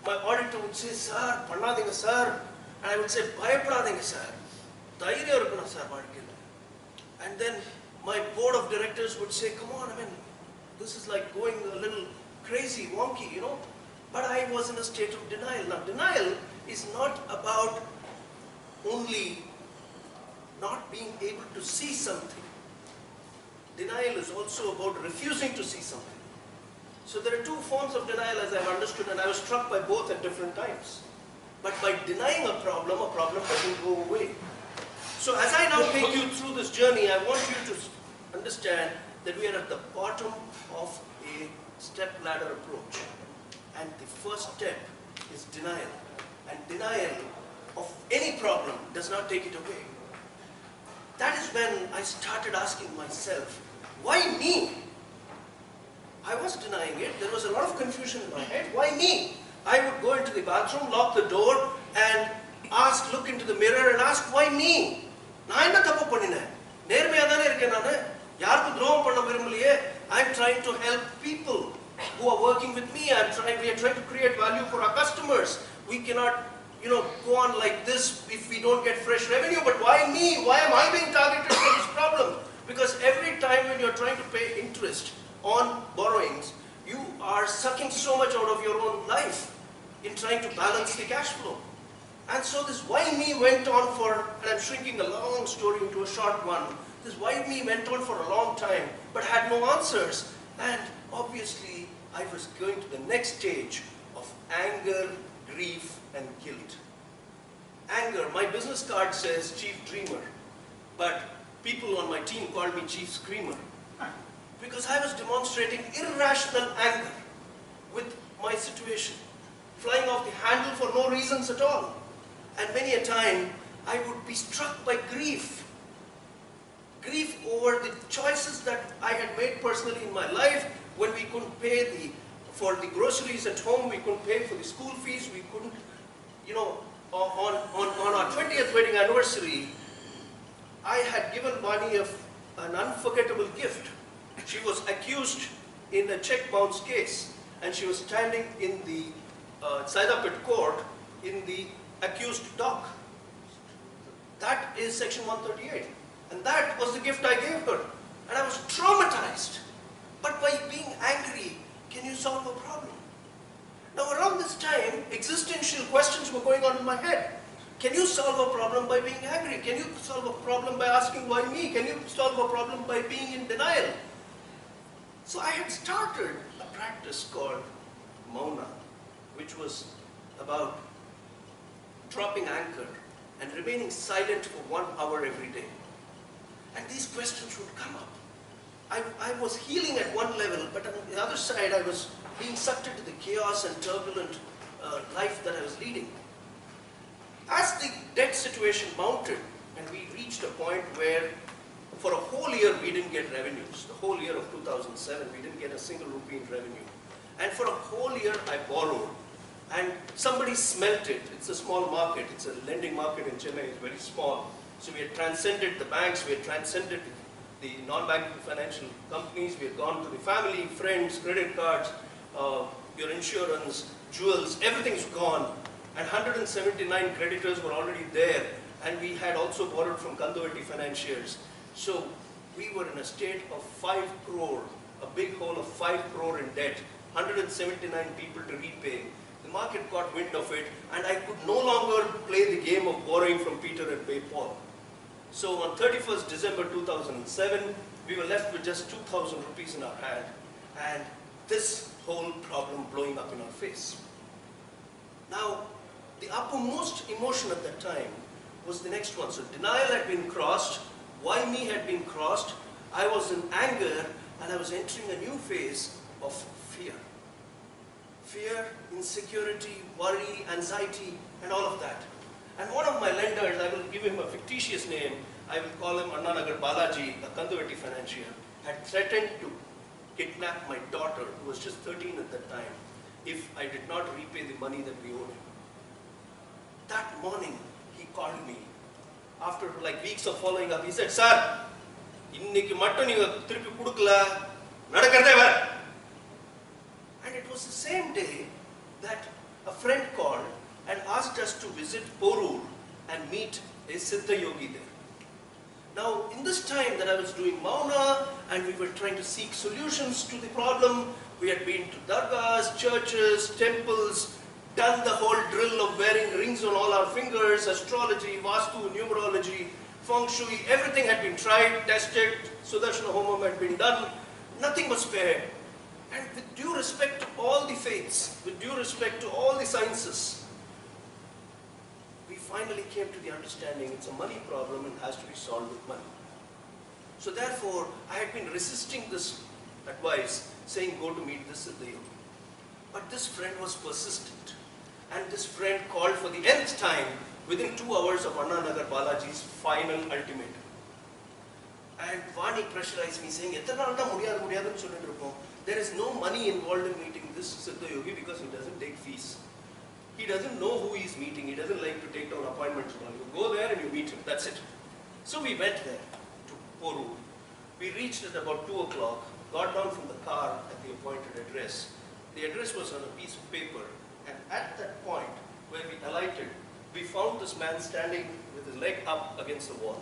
my auditor would say, sir, pannadinga sir. And I would say, bayapadadinga sir. Dhairya irukana sir vaalkaiyila. And then my board of directors would say, come on, I mean, this is like going a little crazy, wonky, you know. But I was in a state of denial. Now, denial is not about only not being able to see something. Denial is also about refusing to see something. So there are two forms of denial as I've understood, and I was struck by both at different times. But by denying a problem doesn't go away. So as I now take you through this journey, I want you to understand that we are at the bottom of a step ladder approach. And the first step is denial. And denial of any problem does not take it away. That is when I started asking myself, why me? I was denying it. There was a lot of confusion in my head. Why me? I would go into the bathroom, lock the door, and look into the mirror and ask, why me? I'm trying to help people who are working with me. We are trying to create value for our customers. We cannot, go on like this if we don't get fresh revenue. But why me? Why am I being targeted for this problem? Because every time when you're trying to pay interest on borrowings, you are sucking so much out of your own life in trying to balance the cash flow. And so this why me went on for, and I'm shrinking a long story into a short one, this why me went on for a long time, but had no answers. And obviously, I was going to the next stage of anger, grief, and guilt. Anger, my business card says Chief Dreamer, but people on my team called me Chief Screamer, because I was demonstrating irrational anger with my situation, flying off the handle for no reasons at all. And many a time, I would be struck by grief. Grief over the choices that I had made personally in my life, when we couldn't pay for the groceries at home, we couldn't pay for the school fees, we couldn't, on our 20th wedding anniversary, I had given Vani an unforgettable gift. She was accused in a check bounce case, and she was standing in the Saidapet court in the accused dock. That is section 138. And that was the gift I gave her. And I was traumatized. But by being angry, can you solve a problem? Now around this time, existential questions were going on in my head. Can you solve a problem by being angry? Can you solve a problem by asking why me? Can you solve a problem by being in denial? So I had started a practice called Mauna, which was about dropping anchor and remaining silent for 1 hour every day. And these questions would come up. I was healing at one level, but on the other side I was being sucked into the chaos and turbulent life that I was leading. As the debt situation mounted, and we reached a point where for a whole year we didn't get revenues. The whole year of 2007 we didn't get a single rupee in revenue. And for a whole year I borrowed. And somebody smelt it. It's a small market. It's a lending market in Chennai. It's very small. So we had transcended the banks. We had transcended the non-banking financial companies. We had gone to the family, friends, credit cards, your insurance, jewels. Everything's gone. And 179 creditors were already there. And we had also borrowed from Kanduvati financiers. So we were in a state of 5 crore, a big hole of 5 crore in debt, 179 people to repay. The market got wind of it, and I could no longer play the game of borrowing from Peter and pay Paul. So on 31st December 2007, we were left with just 2,000 rupees in our hand, and this whole problem blowing up in our face. Now, the uppermost emotion at that time was the next one. So denial had been crossed, why me had been crossed, I was in anger, and I was entering a new phase of fear. Fear, insecurity, worry, anxiety, and all of that. And one of my lenders, I will give him a fictitious name, I will call him Annanagar Balaji, a Kanduvati financier, had threatened to kidnap my daughter, who was just 13 at that time, if I did not repay the money that we owed him. That morning, he called me. After like weeks of following up, he said, "Sir, inniki mattum neenga thirupi kudukala, nadakradhe var." And it was the same day that a friend visit Porur and meet a Siddha Yogi there. Now, in this time that I was doing Mauna and we were trying to seek solutions to the problem, we had been to dargahs, churches, temples, done the whole drill of wearing rings on all our fingers, astrology, vastu, numerology, feng shui, everything had been tried, tested, Sudarshana Homam had been done, nothing was spared. And with due respect to all the faiths, with due respect to all the sciences, we finally came to the understanding it's a money problem and has to be solved with money. So therefore, I had been resisting this advice, saying go to meet this Siddha Yogi. But this friend was persistent. And this friend called for the nth time within 2 hours of Anna Nagar Balaji's final ultimatum. And Vani pressurized me saying, there is no money involved in meeting this Siddha Yogi because he doesn't take fees. He doesn't know who he's meeting. He doesn't like to take down appointments. You go there and you meet him. That's it. So we went there to Porur. We reached at about 2 o'clock, got down from the car at the appointed address. The address was on a piece of paper. And at that point where we alighted, we found this man standing with his leg up against the wall.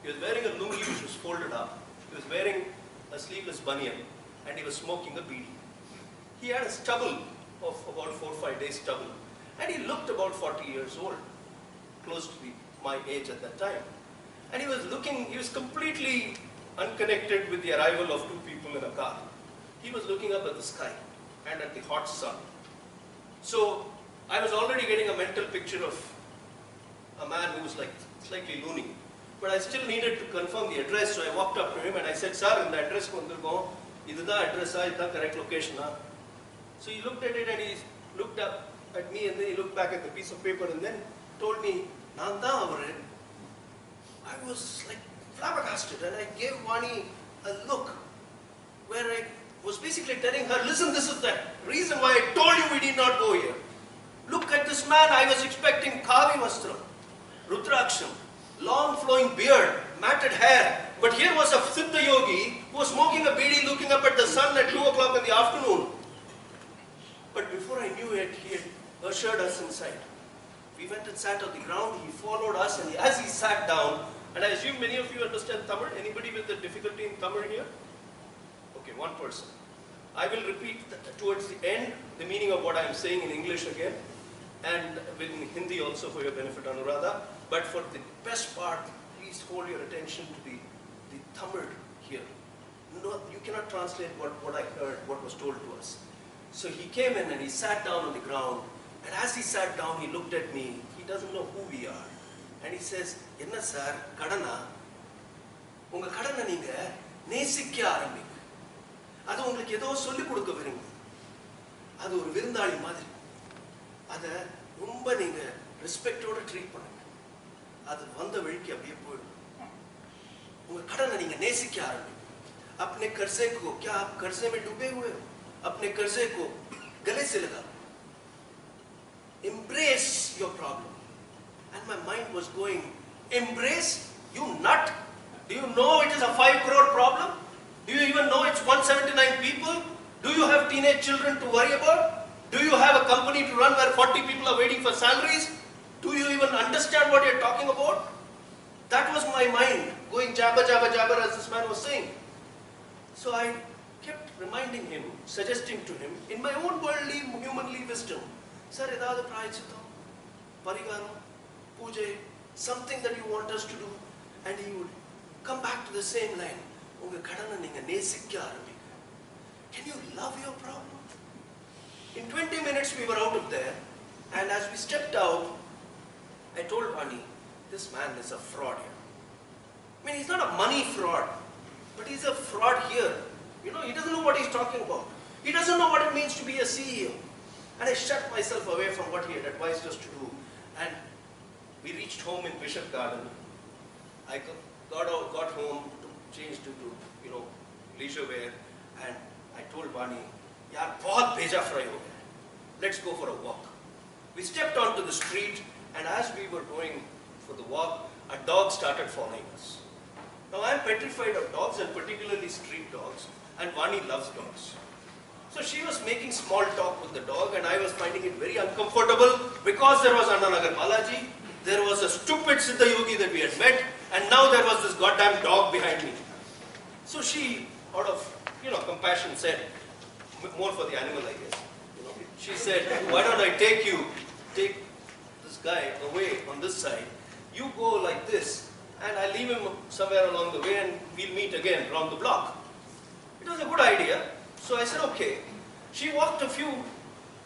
He was wearing a lungi which was folded up. He was wearing a sleeveless banyan and he was smoking a beedi. He had a stubble of about 4 or 5 days stubble. And he looked about 40 years old, close to my age at that time. And he was completely unconnected with the arrival of 2 people in a car. He was looking up at the sky and at the hot sun. So I was already getting a mental picture of a man who was like slightly loony. But I still needed to confirm the address, so I walked up to him and I said, "Sir, in the address vandirkom, idu da address idu da correct location ah." So he looked at it and he looked up at me and then he looked back at the piece of paper and then told me, "Naan da avaru." I was like flabbergasted and I gave Vani a look where I was basically telling her, "Listen, this is the reason why I told you we did not go here. Look at this man. I was expecting Kavi Vastram, Rudraksham, long flowing beard, matted hair. But here was a Siddha Yogi who was smoking a beedi looking up at the sun at 2 o'clock in the afternoon." But before I knew it, he had ushered us inside. We went and sat on the ground. He followed us and as he sat down, and I assume many of you understand Tamil. Anybody with a difficulty in Tamil here? Okay, one person. I will repeat towards the end the meaning of what I am saying in English again and in Hindi also for your benefit, Anuradha. But for the best part, please hold your attention to the Tamil here. No, you cannot translate what I heard, what was told to us. So he came in and he sat down on the ground. And as he sat down, he looked at me. He doesn't know who we are. And he says, "Enna sir, kadana? Unga kadana neenga nesikka arambinga. அது உங்களுக்கு ஏதோ சொல்லிக் கொடுக்க விரும்புது. அது ஒரு விருந்தாளி மாதிரி. அதை ரொம்ப நீங்க ரெஸ்பெக்டோட ட்ரீட் பண்ணுங்க. அது வந்த வழிக்கு அப்படியே போயிடும். உங்க கடனை நீங்க நேசிக்க ஆரம்பிங்க. अपने कर्जे को, क्या आप कर्जे में डूबे हुए हो? अपने कर्जे को गले से लगा. Embrace your problem. And my mind was going, embrace? You nut? Do you know it is a 5 crore problem? Do you even know it's 179 people? Do you have teenage children to worry about? Do you have a company to run where 40 people are waiting for salaries? Do you even understand what you're talking about? That was my mind going jabber, jabber, jabber as this man was saying. So I kept reminding him, suggesting to him, in my own worldly, humanly wisdom, "Sir, edavadhu prayachitam, parigaram, puja, something that you want us to do." And he would come back to the same line. "Unga kadana neenga nesikka arambinga." Can you love your problem? In 20 minutes we were out of there, and as we stepped out, I told Vani, "This man is a fraud here. I mean, he's not a money fraud, but he's a fraud here. You know, he doesn't know what he's talking about. He doesn't know what it means to be a CEO." And I shut myself away from what he had advised us to do. And we reached home in Bishop Garden. I got home, changed into, leisure wear, and I told Vani, "Yaar, bahut bheja fry ho gaya. Let's go for a walk." We stepped onto the street, and as we were going for the walk, a dog started following us. Now I am petrified of dogs, and particularly street dogs, and Vani loves dogs. So she was making small talk with the dog, and I was finding it very uncomfortable because there was Annanagar Balaji, there was a stupid Siddha Yogi that we had met, and now there was this goddamn dog behind me. So she, out of, compassion said, more for the animal I guess, she said, why don't I take this guy away on this side, you go like this, and I leave him somewhere along the way and we'll meet again around the block. It was a good idea, so I said okay. She walked a few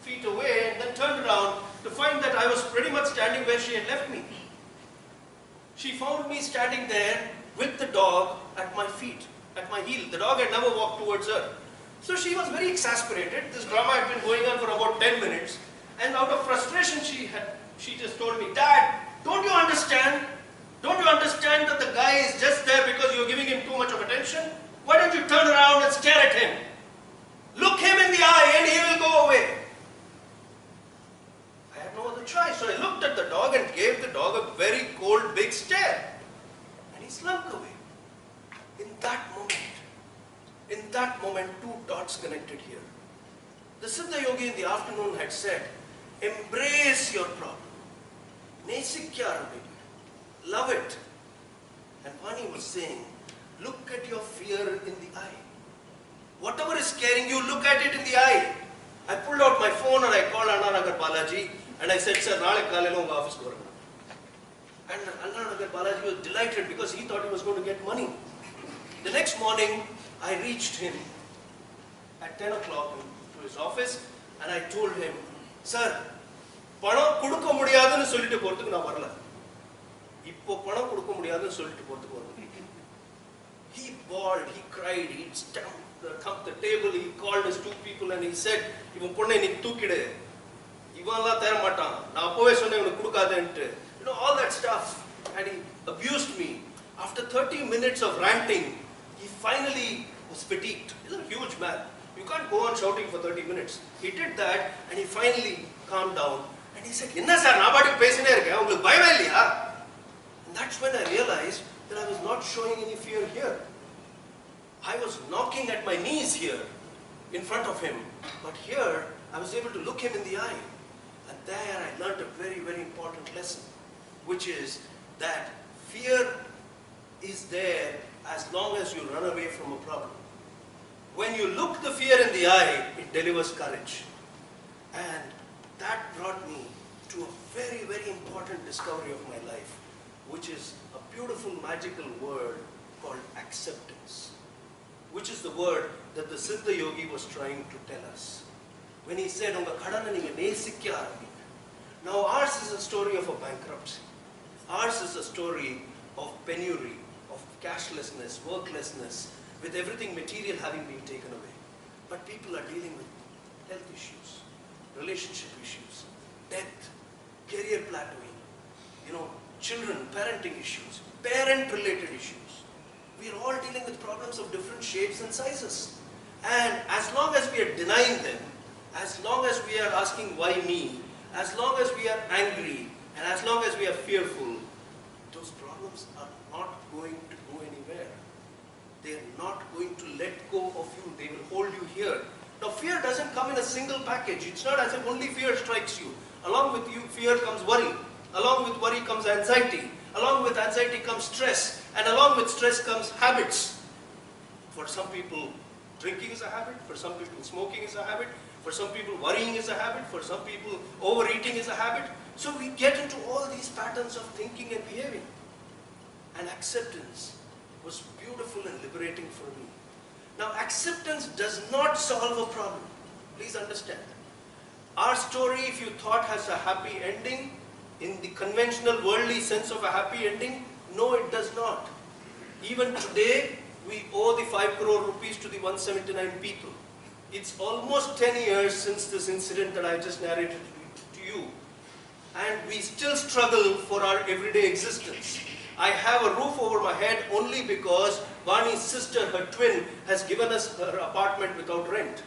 feet away and then turned around to find that I was pretty much standing where she had left me. She found me standing there with the dog at my feet, at my heel. The dog had never walked towards her. So she was very exasperated. This drama had been going on for about 10 minutes. And out of frustration, she just told me, Dad, don't you understand? Don't you understand that the guy is just there because you're giving him too much of attention? Why don't you turn around and stare at him? Look him in the eye and he will go away. I had no other choice. So I looked at the dog and gave the dog a very cold, big stare. And he slunk away. In that moment, two dots connected here. The Siddha Yogi in the afternoon had said, embrace your problem. Love it. And Vani was saying, look at your fear in the eye. Whatever is scaring you, look at it in the eye. I pulled out my phone and I called Annanagar Balaji and I said, sir, naale kaalelu unga office ku varanga. And Annanagar Balaji was delighted because he thought he was going to get money. The next morning, I reached him at 10 o'clock to his office and I told him, sir, panam kudukka mudiyadunu sollittu poradhukku na varala. Ippo panam kudukka mudiyadunu sollittu poradhukku varala. He bawled, he cried, he thumped the table, he called his two people and he said, ivan ponne ni thookidu, ivanla thera maatan, na appove sonne ivanu kudukadente, all that stuff, and he abused me. After 30 minutes of ranting, he finally was fatigued. He's a huge man. You can't go on shouting for 30 minutes. He did that and he finally calmed down and he said, "Enna sir, na paadu pesine irukken, ungalku bayam illaya?" And that's when I realized that I was not showing any fear here. I was knocking at my knees here in front of him, but here I was able to look him in the eye. And there I learned a very, very important lesson, which is that fear is there as long as you run away from a problem. When you look the fear in the eye, it delivers courage. And that brought me to a very, very important discovery of my life, which is a beautiful magical word called acceptance, which is the word that the Siddha Yogi was trying to tell us. When he said, "Unga kadana neenga nesikka aarambinga." Now ours is a story of a bankruptcy. Ours is a story of penury, of cashlessness, worklessness, with everything material having been taken away. But people are dealing with health issues, relationship issues, death, career plateauing, children, parenting issues, parent-related issues. We are all dealing with problems of different shapes and sizes. And as long as we are denying them, as long as we are asking why me, as long as we are angry, and as long as we are fearful, those problems are not going to go anywhere. They are not going to let go of you. They will hold you here. Now fear doesn't come in a single package. It's not as if only fear strikes you. Along with you, fear comes worry. Along with worry comes anxiety. Along with anxiety comes stress. And along with stress comes habits. For some people, drinking is a habit. For some people, smoking is a habit. For some people, worrying is a habit. For some people, overeating is a habit. So we get into all these patterns of thinking and behaving. And acceptance was beautiful and liberating for me. Now, acceptance does not solve a problem. Please understand. Our story, if you thought, has a happy ending, in the conventional worldly sense of a happy ending, no, it does not. Even today, we owe the 5 crore rupees to the 179 people. It's almost 10 years since this incident that I just narrated to you. And we still struggle for our everyday existence. I have a roof over my head only because Vani's sister, her twin, has given us her apartment without rent.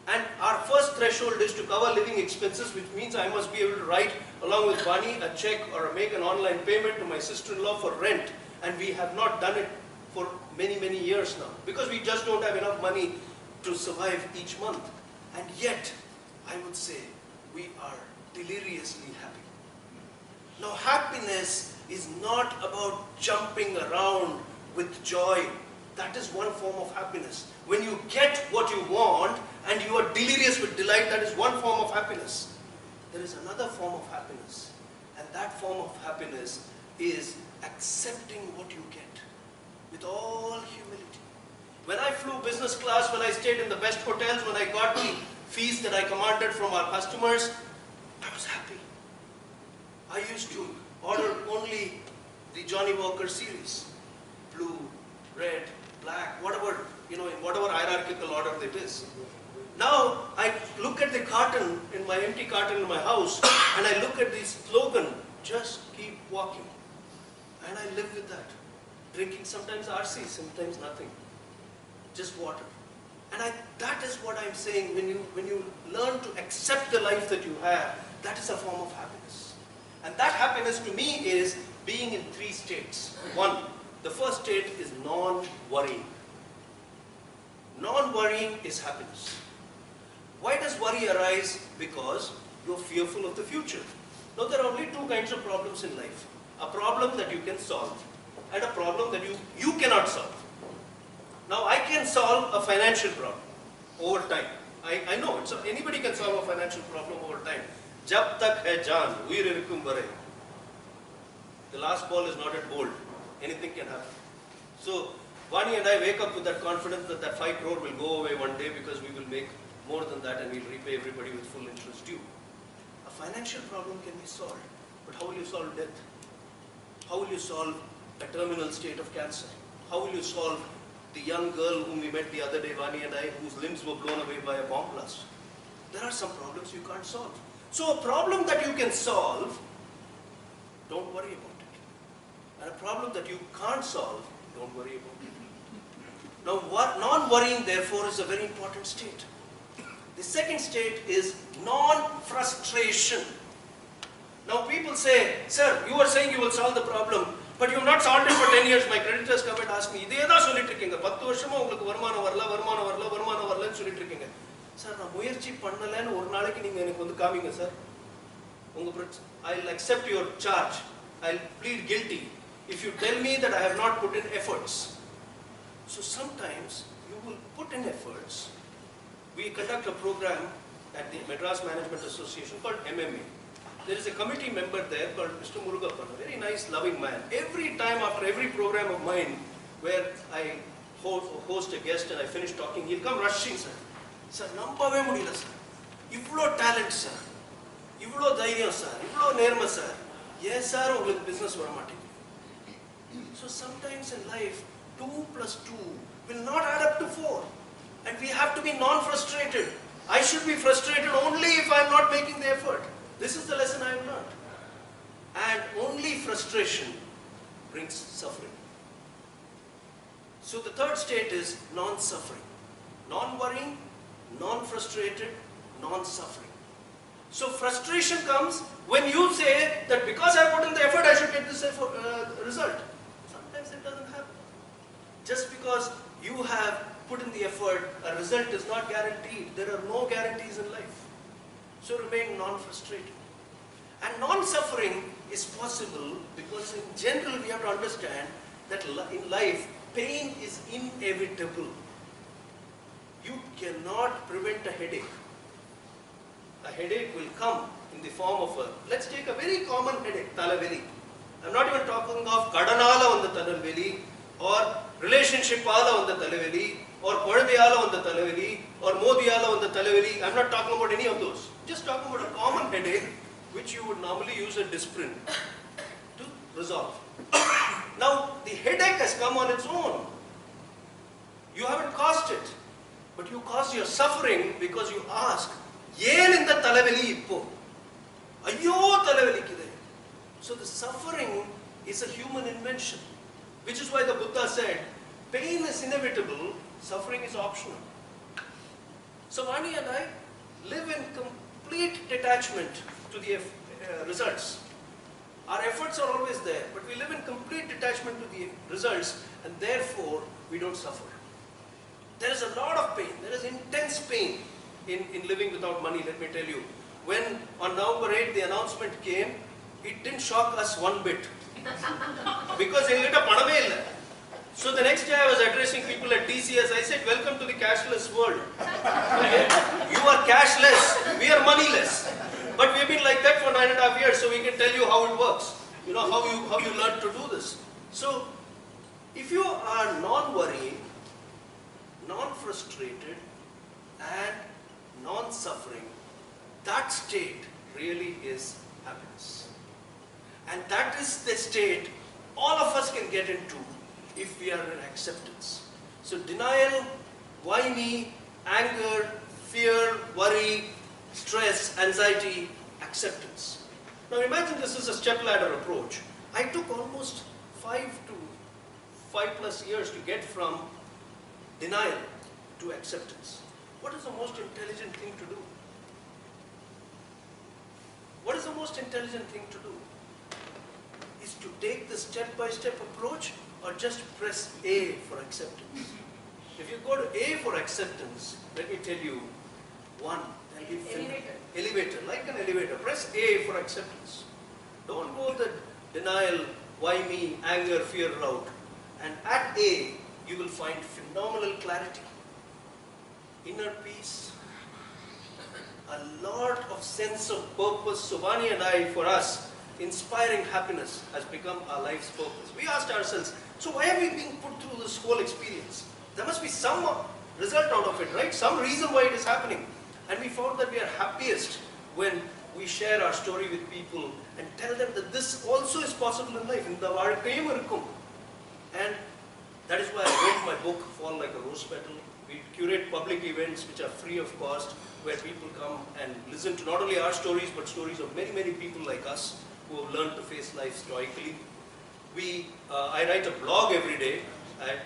And our first threshold is to cover living expenses, which means I must be able to write along with Vani a check or make an online payment to my sister-in-law for rent. And we have not done it for many, many years now because we just don't have enough money to survive each month. And yet, I would say, we are deliriously happy. Now happiness is not about jumping around with joy. That is one form of happiness. When you get what you want and you are delirious with delight, that is one form of happiness. There is another form of happiness, and that form of happiness is accepting what you get with all humility. When I flew business class, when I stayed in the best hotels, when I got the fees that I commanded from our customers, I was happy. I used to order only the Johnny Walker series, blue, red, black, whatever, in whatever hierarchical order it is. Now, I look at the carton, in my empty carton in my house, and I look at the slogan, just keep walking. And I live with that. Drinking sometimes RC, sometimes nothing. Just water. And that is what I'm saying, when you learn to accept the life that you have, that is a form of happiness. And that happiness to me is being in 3 states. One, the first state is non-worrying. Non-worrying is happiness. Why does worry arise? Because you're fearful of the future. Now there are only 2 kinds of problems in life. A problem that you can solve and a problem that you cannot solve. Now I can solve a financial problem over time. I know it. So anybody can solve a financial problem over time. Jab tak hai jaan, uir irukkum vare. The last ball is not at bowled. Anything can happen. So Vani and I wake up with that confidence that that 5 crore will go away one day because we will make more than that and we'll repay everybody with full interest due. A financial problem can be solved. But how will you solve death? How will you solve a terminal state of cancer? How will you solve the young girl whom we met the other day, Vani and I, whose limbs were blown away by a bomb blast? There are some problems you can't solve. So a problem that you can solve, don't worry about it. And a problem that you can't solve, don't worry about it. Now, non-worrying, therefore, is a very important state. The second state is non-frustration. Now people say, sir, you are saying you will solve the problem, but you have not solved it for 10 years. My creditors come and ask me, இதே தான் சொல்லிட்டு இருக்கீங்க 10 வருஷமா உங்களுக்கு வருமானம் வரலன்னு சொல்லிட்டு இருக்கீங்க. சார் நான் முயற்சி பண்ணலன்னு ஒரு நாளைக்கு நீங்க எனக்கு வந்து காமிங்க sir. I'll accept your charge. I'll plead guilty if you tell me that I have not put in efforts. So sometimes you will put in efforts. We conduct a program at the Madras Management Association called MMA. There is a committee member there called Mr Murugappan, a very nice, loving man. Every time after every program of mine where I host a guest and I finish talking, he'll come rushing, sir. Sir, nambave mudiyala sir. Ivlo talent sir. Ivlo dhairiyam sir. Ivlo nerma sir. Yes sir, ungalku business vara maatengudhu. So sometimes in life, 2 plus 2 will not add up to 4. And we have to be non-frustrated. I should be frustrated only if I am not making the effort. This is the lesson I have learned. And only frustration brings suffering. So the third state is non-suffering. Non-worrying, non-frustrated, non-suffering. So frustration comes when you say that because I put in the effort, I should get this result. Sometimes it doesn't happen. Just because you have put in the effort, a result is not guaranteed. There are no guarantees in life. So remain non-frustrated. And non-suffering is possible because in general we have to understand that in life, pain is inevitable. You cannot prevent a headache. A headache will come in the form of let's take a very common headache, talaveli. I'm not even talking of kadanala on the talaveli or relationship ala on the talaveli or kodadeyala on the talaveli or modiyala on the talaveli. I'm not talking about any of those. Just talking about a common headache which you would normally use a disprin to resolve. Now the headache has come on its own. You haven't caused it, but you caused your suffering because you ask, "Yen inda talaveli ippo? Ayyo talaveli kide." So the suffering is a human invention, which is why the Buddha said, pain is inevitable, suffering is optional. So Vani and I live in complete detachment to the results. Our efforts are always there, but we live in complete detachment to the results, and therefore we don't suffer. There is a lot of pain, there is intense pain in living without money, let me tell you. when on November 8th the announcement came, it didn't shock us one bit. Because so the next day I was addressing people at TCS. I said, welcome to the cashless world. You are cashless, we are moneyless. But we've been like that for 9.5 years, so we can tell you how it works. You know, how you learn to do this. So, if you are non-worrying, non-frustrated, and non-suffering, that state really is happiness. And that is the state all of us can get into if we are in acceptance. So denial, why me, anger, fear, worry, stress, anxiety, acceptance. Now imagine this is a step-ladder approach. I took almost 5+ years to get from denial to acceptance. What is the most intelligent thing to do? What is the most intelligent thing to do? Is to take the step-by-step approach or just press A for acceptance. If you go to A for acceptance, let me tell you, one, elevator, like an elevator. Press A for acceptance. Don't go the denial, why me, anger, fear route. And at A, you will find phenomenal clarity, inner peace, a lot of sense of purpose. So Vani and I, for us, inspiring happiness has become our life's purpose. We asked ourselves, so why are we being put through this whole experience? There must be some result out of it, right? Some reason why it is happening. And we found that we are happiest when we share our story with people and tell them that this also is possible in life. And that is why I wrote my book, Fall Like a Rose Petal. We curate public events which are free of cost, where people come and listen to not only our stories, but stories of many, many people like us who have learned to face life stoically. I write a blog every day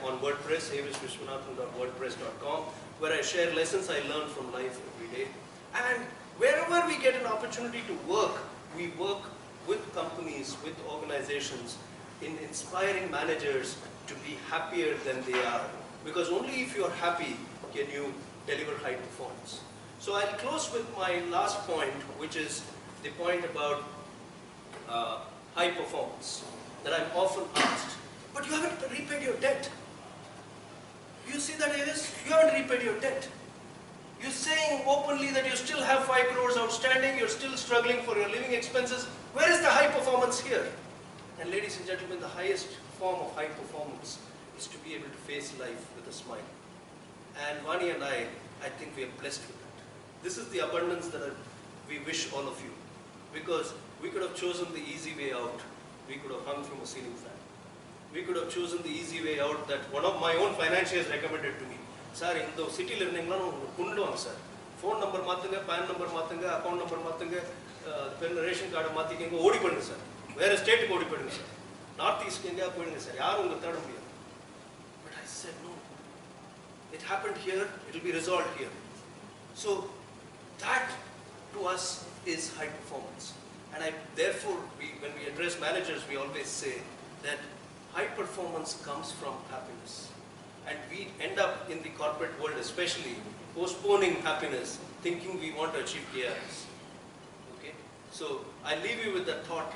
on WordPress, avisvishwanathan.wordpress.com, where I share lessons I learn from life every day. And wherever we get an opportunity to work, we work with companies, with organizations, in inspiring managers to be happier than they are. Because only if you are happy can you deliver high performance. So I'll close with my last point, which is the point about high performance, that I'm often asked, but you haven't repaid your debt. You see that, Avis? You haven't repaid your debt. You're saying openly that you still have 5 crores outstanding, you're still struggling for your living expenses. Where is the high performance here? And ladies and gentlemen, the highest form of high performance is to be able to face life with a smile. And Vani and I think we are blessed with that. This is the abundance that we wish all of you. Because we could have chosen the easy way out. We could have hung from a ceiling fan. We could have chosen the easy way out that one of my own financiers recommended to me. Sir, in the city learning, sir. Phone number mathunga, PAN number mathunga, account number mathunga, ration card mathinga, odi padunga sir. Where a state odi padunga sir. Northeast India padunga sir. Yaru unga third mudiyadhu. But I said no. It happened here, it will be resolved here. So that to us is high performance. And therefore, when we address managers, we always say that high performance comes from happiness. And we end up in the corporate world especially postponing happiness, thinking we want to achieve KRS. Okay? So I leave you with that thought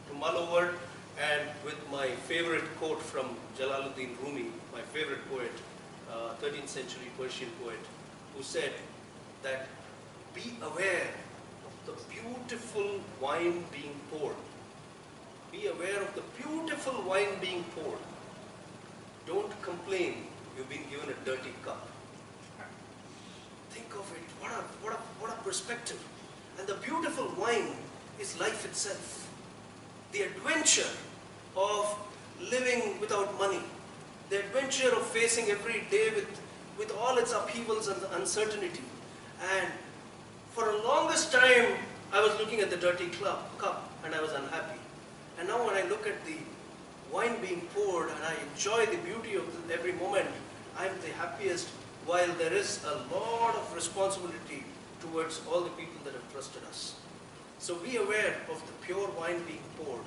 to mull over, and with my favorite quote from Jalaluddin Rumi, my favorite poet, 13th century Persian poet, who said that be aware of the beautiful wine being poured. Be aware of the beautiful wine being poured. Don't complain you've been given a dirty cup. Think of it, what a perspective. And the beautiful wine is life itself. The adventure of living without money. The adventure of facing every day with all its upheavals and uncertainty. And for the longest time, I was looking at the dirty cup and I was unhappy. And now when I look at the wine being poured and I enjoy the beauty of every moment, I'm the happiest, while there is a lot of responsibility towards all the people that have trusted us. So be aware of the pure wine being poured.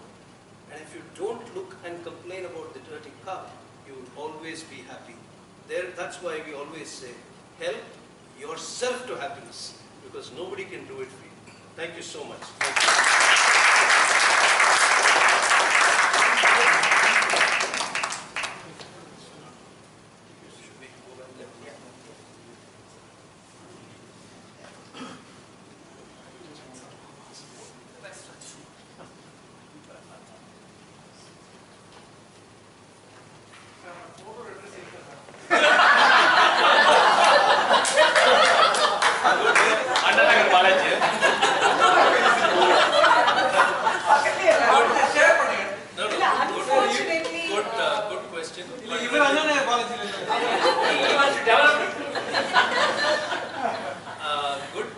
And if you don't look and complain about the dirty cup, you will always be happy. That's why we always say, help yourself to happiness, because nobody can do it for you. Thank you so much.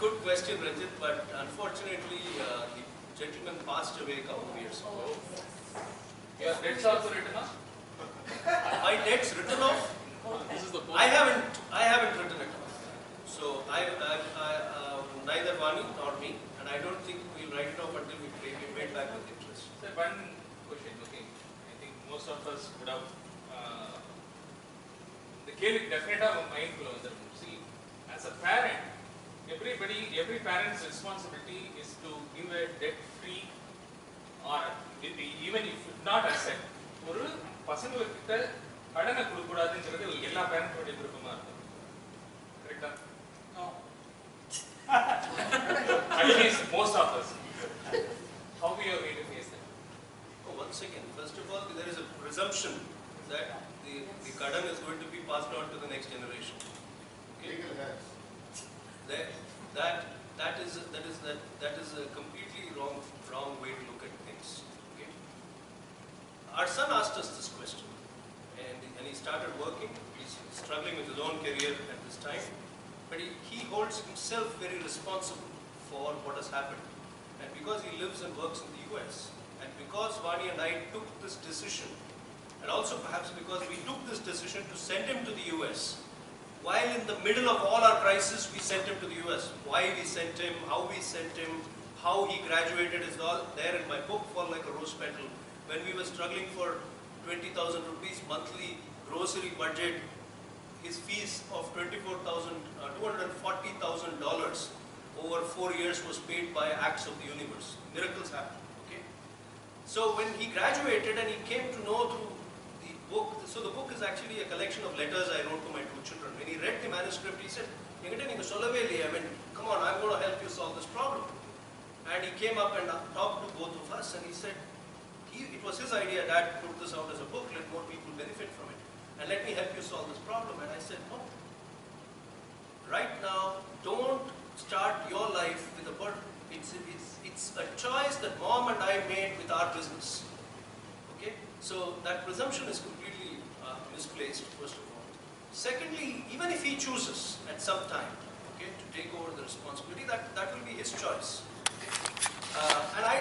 Good question, Ranjit, but unfortunately, the gentleman passed away a couple of years ago. Your debts also written off? My debt's written off? This is the point. I haven't written it off. So neither Vani nor me, and I don't think we'll write it off until we paid back with interest. So one question, okay. I think most of us would have the Gaelic definitely have a mindful of them. See, as a parent, every parent's responsibility is to give a debt-free or even if not asset. ஒரு பசங்களுக்கு கடனை கொடுக்க கூடாதுங்கிறது எல்லா பேரண்ட்ஸோட விருப்பமா இருக்கும். கரெக்ட்டா? No. At least most of us. How we are going to face that? Oh, once again, first of all, there is a presumption that the kadan is going to be passed on to the next generation. Okay? That is a completely wrong way to look at things. Okay? Our son asked us this question, and he started working. He's struggling with his own career at this time, but he holds himself very responsible for what has happened. And because he lives and works in the US, and because Vani and I took this decision, and also perhaps because we took this decision to send him to the US, while in the middle of all our crisis, we sent him to the US. Why we sent him, how we sent him, how he graduated is all there in my book, Fall Like a Rose Petal. When we were struggling for 20,000 rupees monthly grocery budget, his fees of $240,000 over 4 years was paid by acts of the universe. Miracles happen. Okay? So when he graduated and he came to know through the book, so the book is actually a collection of letters I wrote to my 2 children. When he read the manuscript, he said, I mean, come on, I'm going to help you solve this problem. And he came up and talked to both of us, and he said, it was his idea, Dad, put this out as a book, let more people benefit from it. And let me help you solve this problem. And I said, no. Right now, don't start your life with a burden. It's a choice that Mom and I made with our business. Okay? So that presumption is completely misplaced, first of all. Secondly, even if he chooses at some time, okay, to take over the responsibility, that will be his choice. And I